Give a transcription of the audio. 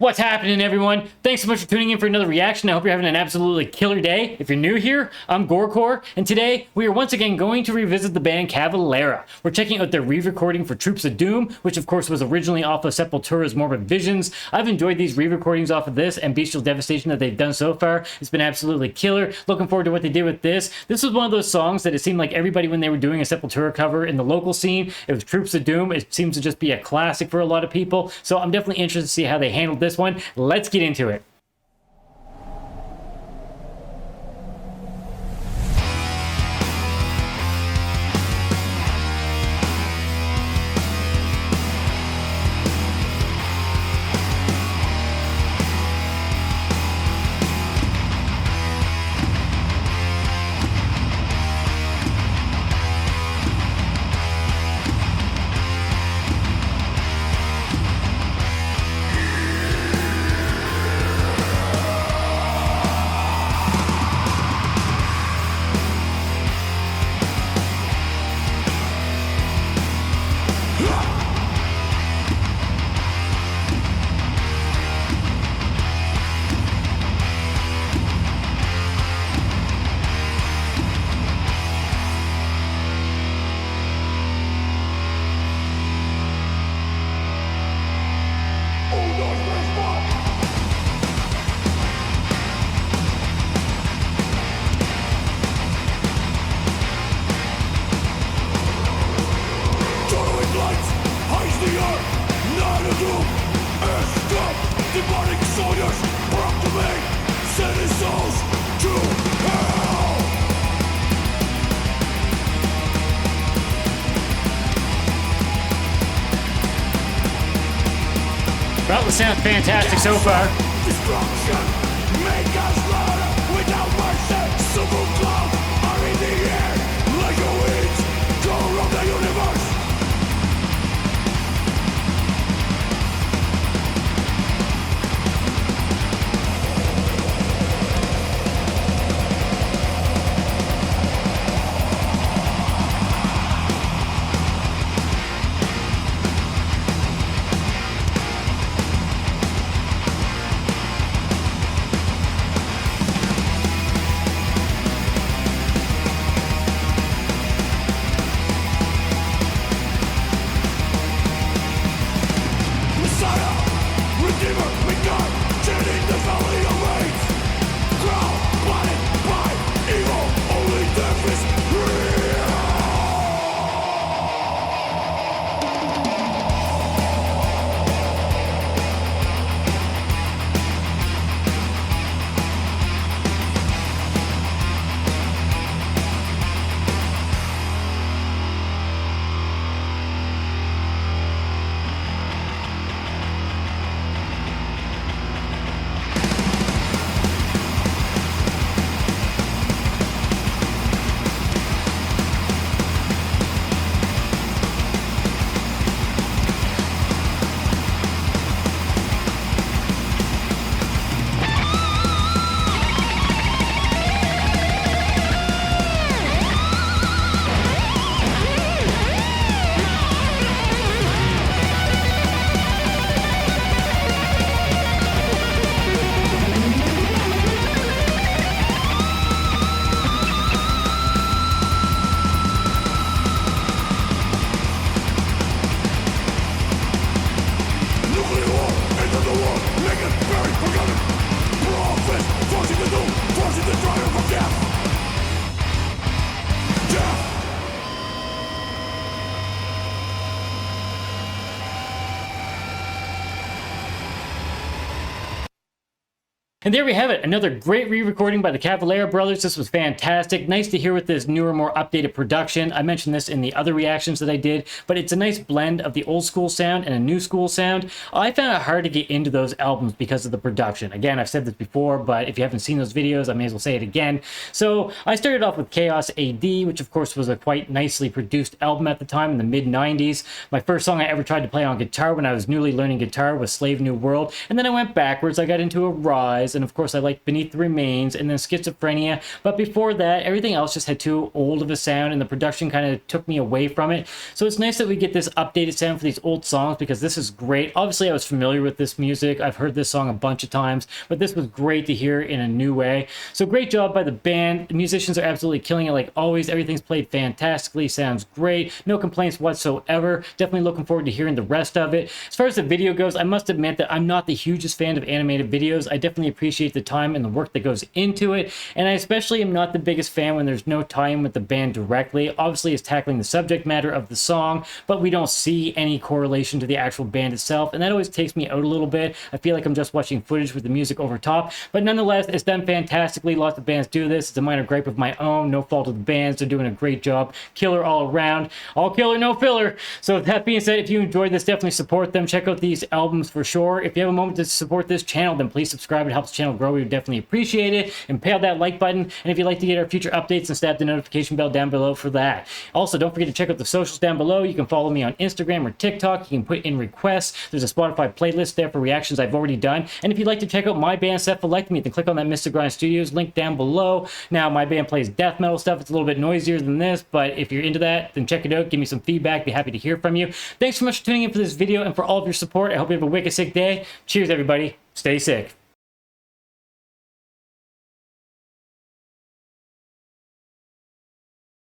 What's happening, everyone? Thanks so much for tuning in for another reaction. I hope you're having an absolutely killer day. If you're new here, I'm GoreCore, and today we are once again going to revisit the band Cavalera. We're checking out their re-recording for Troops of Doom, which of course was originally off of Sepultura's Morbid Visions. I've enjoyed these re-recordings off of this and Bestial Devastation that they've done so far. It's been absolutely killer. Looking forward to what they did with this. This was one of those songs that it seemed like everybody, when they were doing a Sepultura cover in the local scene, it was Troops of Doom. It seems to just be a classic for a lot of people. So I'm definitely interested to see how they handled this one. Let's get into it. Demonic soldiers proclaim, send his souls to hell. Well, it sounds fantastic so far. Destruction, make us louder without mercy. Silver clouds are in the air like a winds go around the universe. And there we have it, another great re-recording by the Cavalera brothers. This was fantastic. Nice to hear with this newer, more updated production. I mentioned this in the other reactions that I did, but it's a nice blend of the old school sound and a new school sound. I found it hard to get into those albums because of the production. Again, I've said this before, but if you haven't seen those videos, I may as well say it again. So I started off with Chaos AD, which of course was a quite nicely produced album at the time in the mid-90s. My first song I ever tried to play on guitar when I was newly learning guitar was Slave New World, and then I went backwards. I got into Arise, and of course I liked Beneath the Remains, and then Schizophrenia. But before that, everything else just had too old of a sound, and the production kind of took me away from it. So it's nice that we get this updated sound for these old songs, because this is great. Obviously, I was familiar with this music. I've heard this song a bunch of times, but this was great to hear in a new way. So great job by the band. The musicians are absolutely killing it like always. Everything's played fantastically. Sounds great. No complaints whatsoever. Definitely looking forward to hearing the rest of it. As far as the video goes, I must admit that I'm not the hugest fan of animated videos. I definitely appreciate the time and the work that goes into it, and I especially am not the biggest fan when there's no tie-in with the band directly. Obviously, it's tackling the subject matter of the song, but we don't see any correlation to the actual band itself, and that always takes me out a little bit. I feel like I'm just watching footage with the music over top, but nonetheless, it's done fantastically. Lots of bands do this. It's a minor gripe of my own. No fault of the bands. They're doing a great job. Killer all around. All killer, no filler. So with that being said, if you enjoyed this, definitely support them. Check out these albums for sure. If you have a moment to support this channel, then please subscribe. It helps the channel grow. We would definitely appreciate it. And pay out that like button. And if you'd like to get our future updates, and stab the notification bell down below for that. Also, don't forget to check out the socials down below. You can follow me on Instagram or TikTok. You can put in requests. There's a Spotify playlist there for reactions I've already done. And if you'd like to check out my band, Cephalectomy, then click on that Mr. Grind Studios link down below. Now, my band plays death metal stuff. It's a little bit noisier than this, but if you're into that, then check it out. Give me some feedback. Be happy to hear from you. Thanks so much for tuning in for this video and for all of your support. I hope you have a wicked sick day. Cheers, everybody. Stay sick.